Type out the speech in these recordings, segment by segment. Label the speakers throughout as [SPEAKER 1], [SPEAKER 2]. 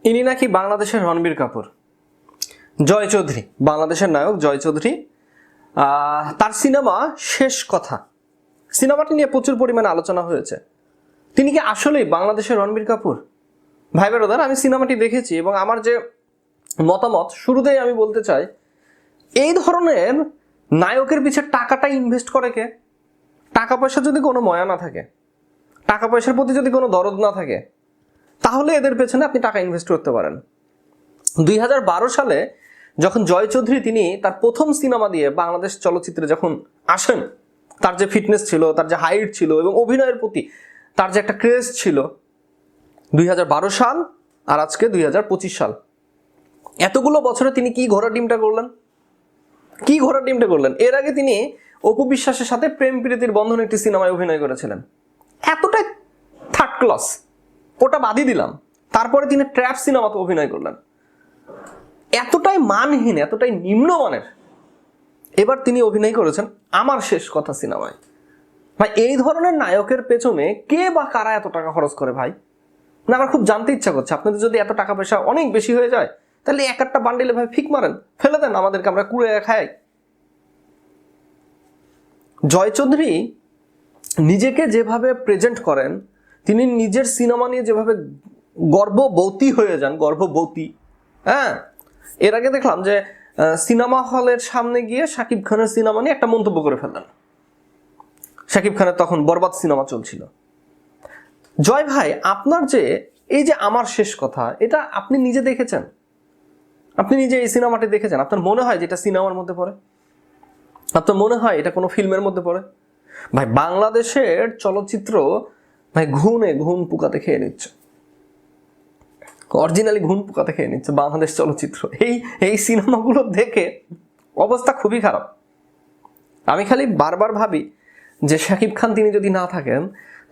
[SPEAKER 1] ইনি নাকি বাংলাদেশের রণবীর কাপুর। জয় চৌধুরী, বাংলাদেশের নায়ক জয় চৌধুরী। তার সিনেমা শেষ কথা, সিনেমাটি নিয়ে প্রচুর পরিমাণে আলোচনা হয়েছে। তিনি কি আসলেই বাংলাদেশের রণবীর কাপুর? ভাই ব্রাদার, আমি সিনেমাটি দেখেছি এবং আমার যে মতামত শুরুতেই আমি বলতে চাই, এই ধরনের নায়কের পিছে টাকাটা ইনভেস্ট করে কে? টাকা পয়সা যদি কোনো ময়া না থাকে, টাকা পয়সার প্রতি যদি কোনো দরদ না থাকে, তাহলে এদের পেছনে আপনি টাকা ইনভেস্ট করতে পারেন। 2012 সালে যখন জয় চৌধুরী তিনি তার প্রথম সিনেমা দিয়ে বাংলাদেশ চলচ্চিত্রে যখন আসেন, তার যে ফিটনেস ছিল, তার যে হাইট ছিল এবং অভিনয়ের প্রতি তার যে একটা ক্রেজ ছিল, 2012 সাল আর আজকে 2025 সাল, এতগুলো বছরে তিনি কি ঘোড়া ডিমটা করলেন? কি ঘোড়া ডিমটা করলেন? এর আগে তিনি অপু বিশ্বাসের সাথে প্রেম প্রীতির বন্ধন একটি সিনেমায় অভিনয় করেছিলেন, এতটাই থার্ড ক্লাস, ওটা বাদই দিলাম। তারপরে তিনি ট্র্যাপ সিনেমাতে অভিনয় করলেন, এতটাই মানহীন, এতটাই নিম্নমানের। এবার তিনি অভিনয় করেছেন আমার শেষ কথা সিনেমায়। ভাই, এই ধরনের নায়কের পেছনে কে বা কারা এত টাকা খরচ করে ভাই? না, আমার খুব জানতে ইচ্ছা করছে। আপনাদের যদি এত টাকা পয়সা অনেক বেশি হয়ে যায়, তাহলে এক একটা বান্ডিলে ভাই ফিক মারেন, ফেলে দেন আমাদেরকে, আমরা কুড়ে খাই। জয় চৌধুরী নিজেকে যেভাবে প্রেজেন্ট করেন, তিনি নিজের সিনেমা নিয়ে যেভাবে গর্ববতী হয়ে যান, গর্ভবতী। হ্যাঁ, এর আগে দেখলাম যে সিনেমা হলের সামনে গিয়ে শাকিব খানের সিনেমা নিয়ে একটা মন্তব্য করে ফেললেন। শাকিব খানের তখন বরবাদ সিনেমা চলছিল। জয় ভাই, আপনার যে এই যে আমার শেষ কথা, এটা আপনি নিজে দেখেছেন? আপনি নিজে এই সিনেমাটি দেখেছেন? আপনার মনে হয় যে এটা সিনেমার মধ্যে পড়ে? আপনার মনে হয় এটা কোনো ফিল্মের মধ্যে পড়ে? ভাই, বাংলাদেশের চলচ্চিত্র ভাই ঘুম পোকাতে খেয়ে নিচ্ছে, অরিজিনালি ঘুম পোকাতে খেয়ে নিচ্ছে বাংলাদেশ চলচ্চিত্র। এই সিনেমাগুলো দেখে অবস্থা খুবই খারাপ। আমি খালি বারবার ভাবি যে শাকিব খান তিনি যদি না থাকেন,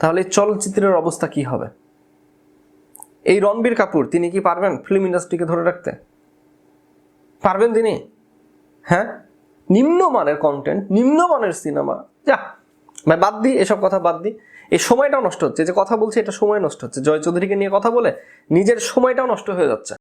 [SPEAKER 1] তাহলে চলচ্চিত্রের অবস্থা কি হবে? এই রণবীর কাপুর তিনি কি পারবেন ফিল্ম ইন্ডাস্ট্রিকে ধরে রাখতে? পারবেন তিনি? হ্যাঁ, নিম্নমানের কন্টেন্ট, নিম্নমানের সিনেমা। যা ভাই, বাদ দিই এসব কথা, বাদ দিই। এই সময়টাও নষ্ট হচ্ছে, যে কথা বলছে এটা সময় নষ্ট হচ্ছে, জয় চৌধুরীকে নিয়ে কথা বলে নিজের সময়টাও নষ্ট হয়ে যাচ্ছে।